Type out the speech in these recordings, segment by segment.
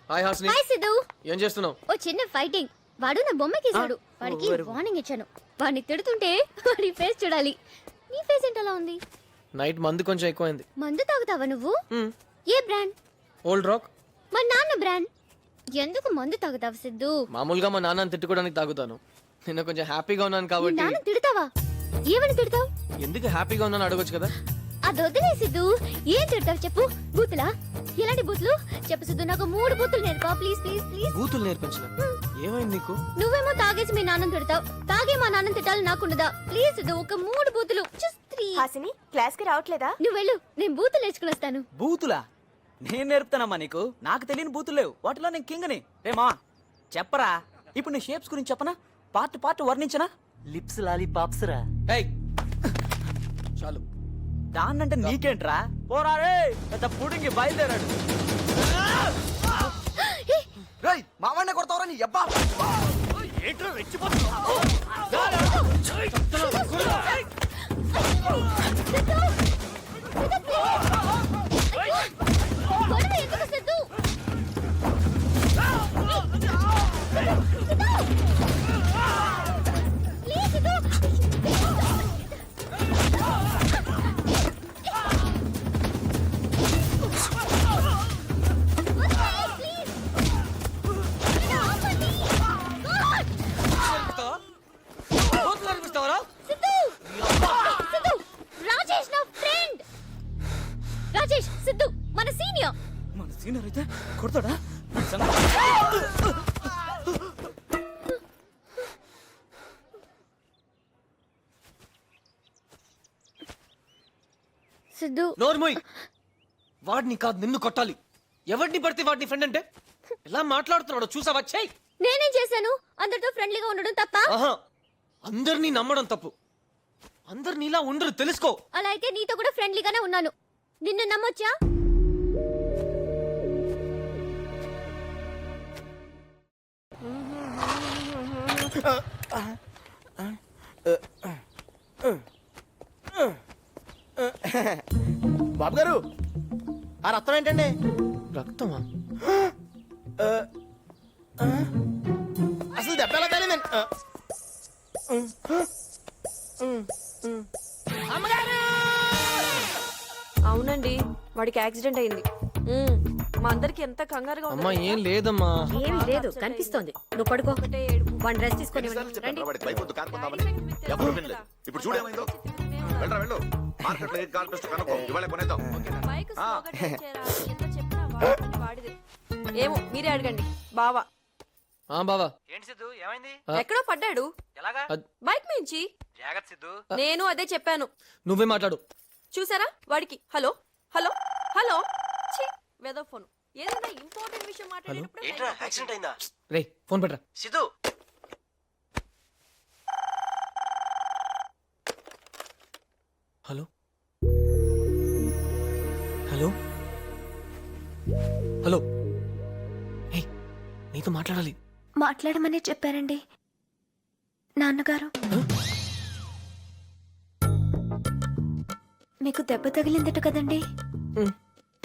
Hi Hasni. Hi Siddhu. ఏం చేస్తున్నావు? ఓ చిన్న ఫైటింగ్. వాడు నా బొమ్మకేసాడు. వాడికి వార్నింగ్ ఇచ్చాను. వాడిని తిడుతుంటే వాడి ఫేస్ చూడాలి. నీ ఫేస్ ఏంటలా ఉంది? నైట్ మందు కొంచెం ఎక్కువైంది. మందు తాగుతావా నువ్వు? ఏ బ్రాండ్? Old rock. మా నాన్న బ్రాండ్. ఎందుకు మందు తాగుతావు సిద్ధు? మామూలుగా మా నాన్నని తిట్టుకోవడానికి తాగుతాను. నిన్న కొంచెం హ్యాపీగా ఉన్నాను మీ కాబట్టి. నాన్న తిడతావా? ఏమని తిడతావు? ఎందుకు హ్యాపీగా ఉన్నాను అడగొచ్చు కదా. అది వదిలే సిద్ధు. ఏం తిడతావు చెప్పు. బూతులా? ఎలాంటి బూతులు చెప్పు సిద్ధు. నాకు 3 బూతులు నేర్పా ప్లీజ్ ప్లీజ్ ప్లీజ్. బూతులు నేర్పించిన ఏమైంది నీకు? నువ్వేమో తాగేసి మీ నాన్నని తిడతావు. తాగే మా నాన్నని తిట్టాలి నాకుండదా? ప్లీజ్ సిద్ధు ఒక 3 బూతులు. జస్ట్ 3. హాసిని క్లాస్ కి రావట్లేదా? నువ్వు వెళ్ళు, నేను బూతులు నేర్చుకుని వస్తాను. బూతులా? నేను నేర్పుతానమ్మా నీకు. నాకు తెలియని బూతులు లేవు. వాటిలో నేను కింగ్ని. రేమా చెప్పరా. ఇప్పుడు నీ షేప్స్ గురించి చెప్పనా? పార్ట్ వర్ణించనా? లిప్స్ లాలీపాప్స్ రా. ఏయ్ చాలు. దాన్నంటే నీకేంట్రా? పోరా రే, పెద్ద పుడింగి బయలుదేరాడు. రేయ్ మావాడిని కొడతావరా నీ అబ్బా? ఏంట్రా రెచ్చిపోతున్నావు? గొడవ ఎందుకు సిద్ధు? ప్లీజ్ సిద్ధు. బూతులు నేర్పిస్తావరా? సిద్ధు! సిద్ధు! రాజేష్ నా ఫ్రెండ్. రాజేష్ సిద్ధు మన సీనియర్. మన సీనియర్ అయితే కొడతాడా? సిద్ధు నోర్మోయ్. వాడిని కాదు నిన్ను కొట్టాలి. ఎవరిని పడితే వాడిని ఫ్రెండ్ అంటే ఎలా మాట్లాడుతున్నాడో చూసావా? చెయ్. నేనేం చేశాను? అందరితో ఫ్రెండ్లీగా ఉండడం తప్ప? ఆహా, అందరినీ నమ్మడం తప్పు. అందరు నీలా ఉండరు తెలుసుకో. అలా అయితే నీతో కూడా ఫ్రెండ్లీగానే ఉన్నాను. నిన్ను నమ్మొచ్చా? బాబు గారు ఆ రక్తం ఏంటండి? రక్తమా? అసలు దెబ్బ ఎలా తగిలిందండి? అవునండి, వాడికి యాక్సిడెంట్ అయింది. మా అందరికి ఎంత కంగారుగా అమ్మా ఏం లేదమ్మా. ఏమీ లేదు, కనిపిస్తోంది. నువ్వు పడుకో. వన్ డ్రెస్ తీసుకొని రండి. ఎవరు వినలేదు. ఇప్పుడు చూడేమైందో. వెళ్ళరా వెళ్ళు. మార్కెట్లో ఏ కాల్ పెస్ట్ కనుక్కో. ఇవాళ కొనేద్దాం. ఏమో మీరే అడగండి. బావా ఆ బావా. ఏంటి సిద్ధు ఏమైంది? ఎక్కడో పడ్డాడు ఎలాగా? బైక్ మించి. జాగ్రత్త సిద్ధు. నేను అదే చెప్పాను. నువ్వే మాట్లాడు. చూసారా వాడికి హలో హలో హలో వెదో ఫోన్. ఏదైనా ఇంపార్టెంట్ విషయం మాట్లాడేటప్పుడు ఏంట్రా యాక్సిడెంట్ అయిందా? రే ఫోన్ పెట్టరా. Siddhu hello hello hello. ఏ నీతో మాట్లాడాలి. మాట్లాడమని చెప్పారండి నాన్నగారు. మీకు దెబ్బ తగిలిందట కదండి?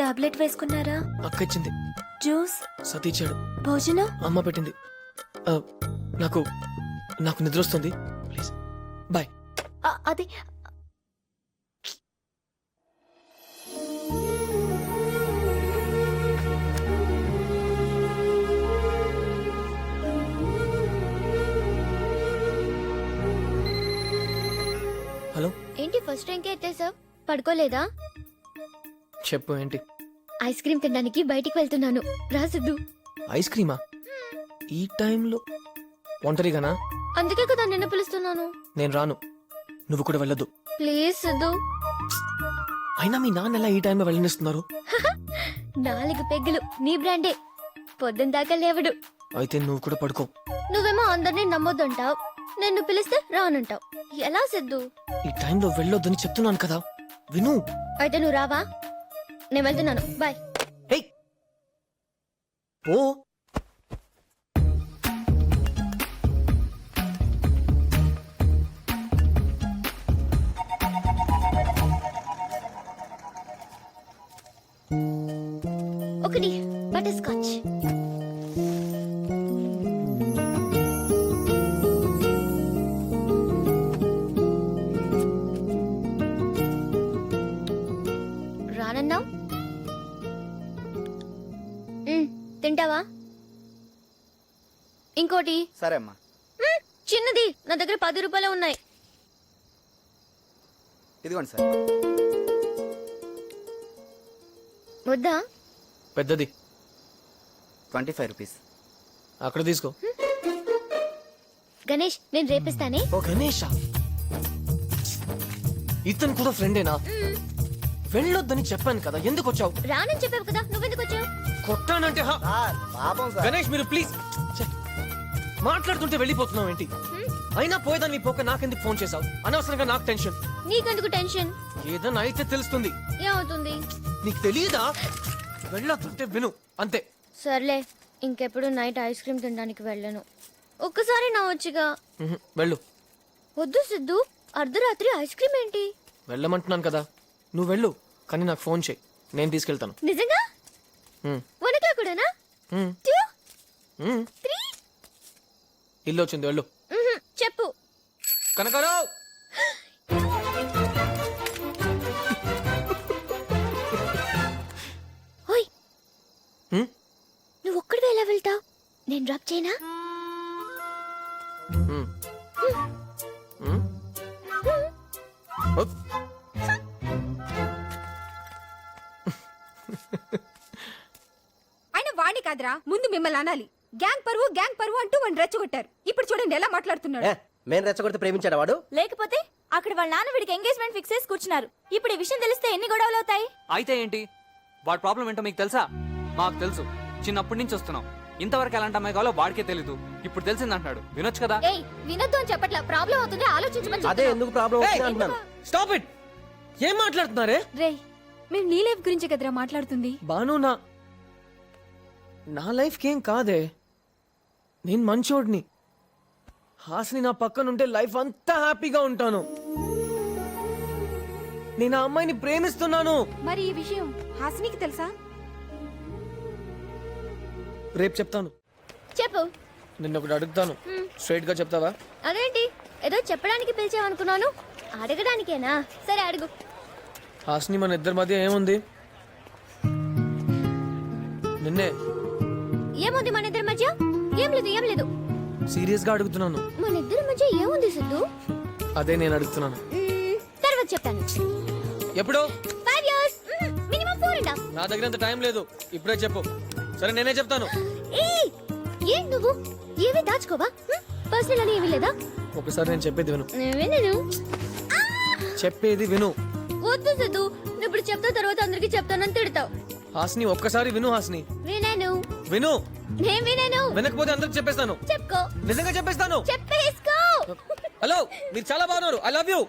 టాబ్లెట్ వేసుకున్నారా? అక్క ఇచ్చింది. జ్యూస్? సతీచ్చాడు. భోజనం? అమ్మ పెట్టింది. నాకు నాకు నిద్ర వస్తుంది. Please bye. అది హలో. ఏంటి ఫస్ట్ ర్యాంకే ఎత్తేసావ్? పడుకోలేదా? చెప్పు ఏంటి? ఐస్ క్రీమ్ తినడానికి బయటికి వెళ్తున్నాను. రా సిద్ధు. ఐస్ క్రీమా? ఈ టైంలో ఒంటరిగానా? అందుకే కదా నిన్ను పిలుస్తున్నాను. నేను రాను. నువ్వు కూడా వెళ్ళొద్దు ప్లీజ్ సిద్ధు. అయినా మీ నాన్న ఎలా ఈ టైంలో వెళ్ళనిస్తున్నారు? 4 పెగ్గులు నీ బ్రాండే. పొద్దున్న దాకా లేవడు. అయితే నువ్వు కూడా పడుకో. నువ్వేమో అందరినీ నమ్మొద్దంటావు. నిన్ను పిలిస్తే రానంటావు. ఎలా సిద్ధు? ఈ టైంలో వెళ్ళొద్దని చెప్తున్నాను కదా, విను. అయితే నువ్వు రావా? నేను వెళ్తున్నాను. బాయ్. ఏయ్ పో. ఒకటి బటర్ స్కాచ్. తింటావా? ఇంకోటి సరే అమ్మా. చిన్నది, నా దగ్గర 10 రూపాయలు ఉన్నాయి. ఇదిగోండి సార్. వద్దా? పెద్దది 25 రూపీస్. అక్కడ తీసుకో. గణేష్, నేను రేపిస్తానే. ఓ గణేష, ఇతను కూడా ఫ్రెండేనా? వెళ్ళొద్దని చెప్పాను కదా, ఎందుకు వచ్చావు? రానని చెప్పావు కదా, నువ్వెందుకు వచ్చావు? కొట్టానంటే పాపం సార్. గణేష్ మీరు ప్లీజ్. మాట్లాడుతుంటే వెళ్ళిపోతున్నావు ఏంటి? అయినా పోయేదాన్ని పోక నాకెందుకు ఫోన్ చేసావు? అనవసరంగా నాకు టెన్షన్. నీకెందుకు టెన్షన్? ఏదన్నా అయితే తెలుస్తుంది. ఏమవుతుంది? నీకు తెలియదా? వెళ్ళొద్దంటే విను అంతే. సర్లే, ఇంకెప్పుడు నైట్ ఐస్ క్రీమ్ తినడానికి వెళ్ళను. ఒక్కసారి నా వచ్చిగా. వెళ్ళు. వద్దు సిద్ధు, అర్ధరాత్రి ఐస్ క్రీమ్ ఏంటి? వెళ్ళమంటున్నాను కదా, నువ్వు వెళ్ళు. కానీ నాకు ఫోన్ చేయి, నేను తీసుకెళ్తాను. నిజంగా? హ్మ్. 1 o'clock కూడానా? హ్మ్. 2, హ్మ్. 3. ఇల్లు వచ్చింది, వెళ్ళు. చెప్పు. కనకారావు, ఓయ్, హ్మ్? నువ్వు ఒక్కడివే ఎలా వెళ్తావు? నేను డ్రాప్ చేయనా? హ్మ్. హ్మ్? ఓ, ఆయన వాణ్ణి కాదురా, ముందు మిమ్మల్ని అనాలి. గ్యాంగ్ పరువు అంటూ వాడిని రెచ్చగొట్టారు. ఇప్పుడు చూడండి ఎలా మాట్లాడుతున్నాడు. మేము రెచ్చగొడితే ప్రేమించాడు వాడు. లేకపోతే అక్కడ వాళ్ళ నాన్న వీడికి ఎంగేజ్మెంట్ ఫిక్స్ చేసి కూర్చున్నారు. ఇప్పుడు ఈ విషయం తెలిస్తే ఎన్ని గొడవలు అవుతాయి? అయితే ఏంటి? వాడి ప్రాబ్లం ఏంటో మీకు తెలుసా? మాకు తెలుసు, చిన్నప్పటి నుంచి వస్తున్నాం. ఇంతవరకు ఎలాంటి అమ్మాయి కావాలో వాడికే తెలీదు. ఇప్పుడు తెలిసిందంటున్నాడు, వినొచ్చు కదా. ఏయ్, వినొద్దు అని చెప్పట్లా, ప్రాబ్లం అవుతుంది, ఆలోచించమని అదే ఎందుకు ప్రాబ్లం ఏయ్, అంటున్నాను. Stop it. ఏం మాట్లాడుతున్నారే? రే, మేము నీ లైఫ్ గురించే కదరా మాట్లాడుతుంది. బాను, నా లైఫ్కి ఏం కాదే. నేను మంచోడిని. హాసిని నా పక్కనుంటే లైఫ్ అంతా హ్యాపీగా ఉంటాను. నేను ఆ అమ్మాయిని ప్రేమిస్తున్నాను. మరి ఈ విషయం హాసినికి తెలుసా? రేపు చెప్తాను. చెప్పు. నిన్న ఒకటి అడుగుతాను, స్ట్రైట్ గా చెప్తావా? అదేంటి, ఏదో చెప్పడానికి పిలిచావనుకున్నాను, అడగడానికేనా? సరే అడుగు. హాసిని, మన ఇద్దరి మధ్య ఏముంది? నిన్నే. ఏముంది మన ఇద్దరి మధ్య? ఏం లేదు. సీరియస్ గా అడుగుతున్నాను. మన ఇద్దరి మధ్య ఏముంది సిద్ధు? అదే నేను అడుగుతున్నాను. తర్వాత చెప్తాను. ఎప్పుడు? 5 years, మినిమం 4.5. నా దగ్గర అంత టైం లేదు, ఇప్పుడే చెప్పు. సరే, నేనే చెప్తాను. ఏం నువ్వు ఏవి దాచుకోవా? పర్సనల్ అని ఏమీ లేదా? ఒకసారి నేను చెప్పేది విను. వినను. చెప్పేది విను. వద్దు సిద్ధు, నువ్వు ఇప్పుడు చెప్తా, తర్వాత అందరికి చెప్తానని తిడతావు. హాసిని, ఒక్కసారి విను. హాసిని, వినను. విను. నేను వినను. వినకపోతే అందరికి చెప్పేస్తాను. చెప్పుకో. నిజంగా చెప్పేస్తాను. చెప్పేసుకో. హలో, మీరు చాలా బాగున్నారు. I love you.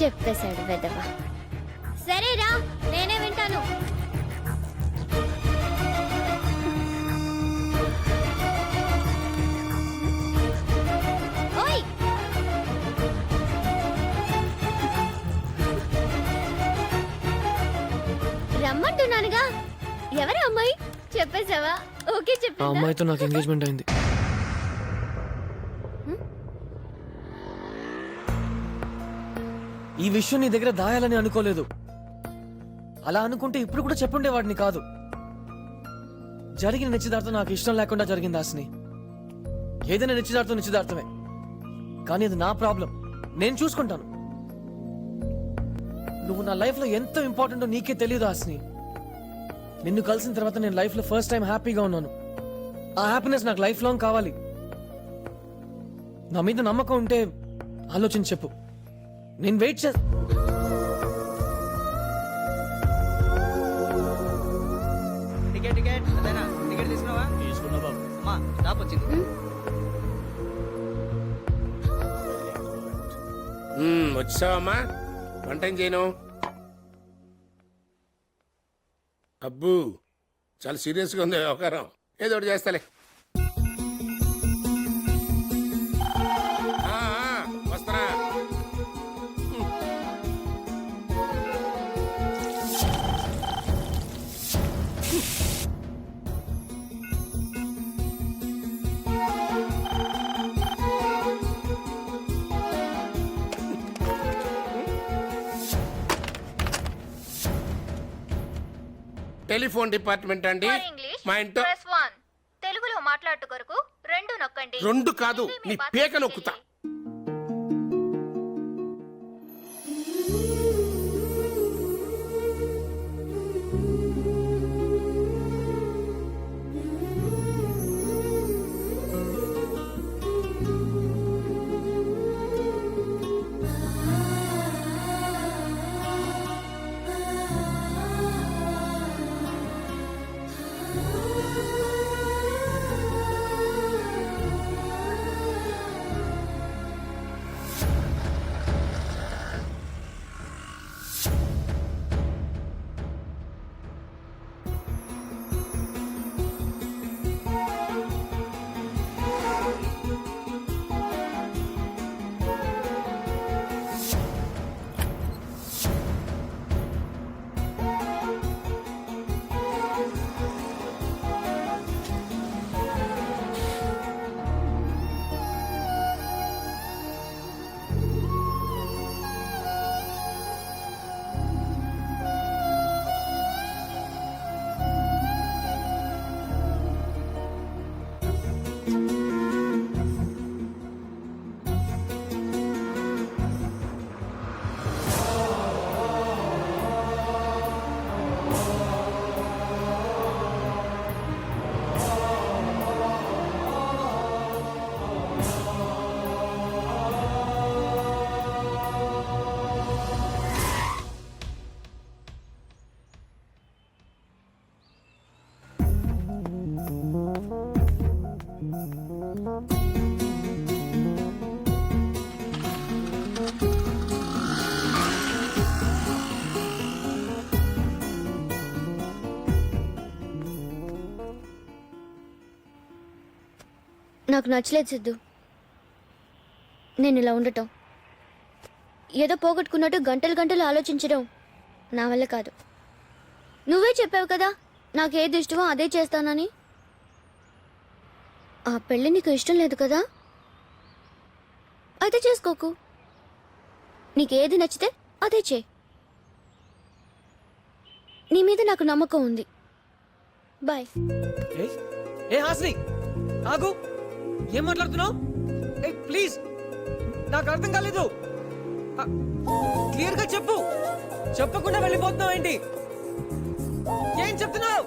చెప్పేశాడు వెదవా. సరేరా, నేనే వింటాను. ఓయ్, రమ్మంటున్నానుగా. ఎవరు అమ్మాయి? చెప్పేశావా? ఓకే ఆ చెప్పేసా? అమ్మాయితో నాకు ఎంగేజ్మెంట్ అయింది. ఈ విషయం నీ దగ్గర దాయాలని అనుకోలేదు. అలా అనుకుంటే ఇప్పుడు కూడా చెప్పుండేవాడిని కాదు. జరిగిన నిశ్చితార్థం నాకు ఇష్టం లేకుండా జరిగింది హాసిని. ఏదైనా నిశ్చితార్థమే, కానీ అది నా ప్రాబ్లం, నేను చూసుకుంటాను. నువ్వు నా లైఫ్ లో ఎంత ఇంపార్టెంటో నీకే తెలియదు హాసిని. నిన్ను కలిసిన తర్వాత నేను లైఫ్ లో ఫస్ట్ టైం హ్యాపీగా ఉన్నాను. ఆ హ్యాపీనెస్ నాకు లైఫ్ లాంగ్ కావాలి. నా మీద నమ్మకం ఉంటే ఆలోచించి చెప్పు. నేను వెయిట్ చే టికెట్ అదేనా? టికెట్ తీసుకున్నావా? తీసుకున్నా బాబు. అమ్మా, స్టాప్ వచ్చింది. వచ్చావమ్మా? వంట ఏం చేయను? అబ్బు, చాలా సీరియస్గా ఉంది వ్యవహారం. ఏదో ఒకటి చేస్తాలే. వస్తారా? టెలిఫోన్ డిపార్ట్మెంట్ అండి. మా ఇంట్లో తెలుగులో మాట్లాడు కొరకు 2 నొక్కండి. 2 కాదు, నీ పేక నొక్కుతా. నాకు నచ్చలేదు సిద్ధు, నేను ఇలా ఉండటం. ఏదో పోగొట్టుకున్నట్టు గంటలు గంటలు ఆలోచించడం నా వల్ల కాదు. నువ్వే చెప్పావు కదా నాకు ఏది ఇష్టమో అదే చేస్తానని. ఆ పెళ్ళి నీకు ఇష్టం లేదు కదా, అయితే చేసుకోకు. నీకేది నచ్చితే అదే చేయి. నీ మీద నాకు నమ్మకం ఉంది. బాయ్. ఏ హాస్ని, ఆగు. ఏం మాట్లాడుతున్నావు? ఏ ప్లీజ్, నాకు అర్థం కాలేదు. క్లియర్ గా చెప్పు. చెప్పకుండా వెళ్ళిపోతున్నావు ఏంటి? ఏం చెప్తున్నావు?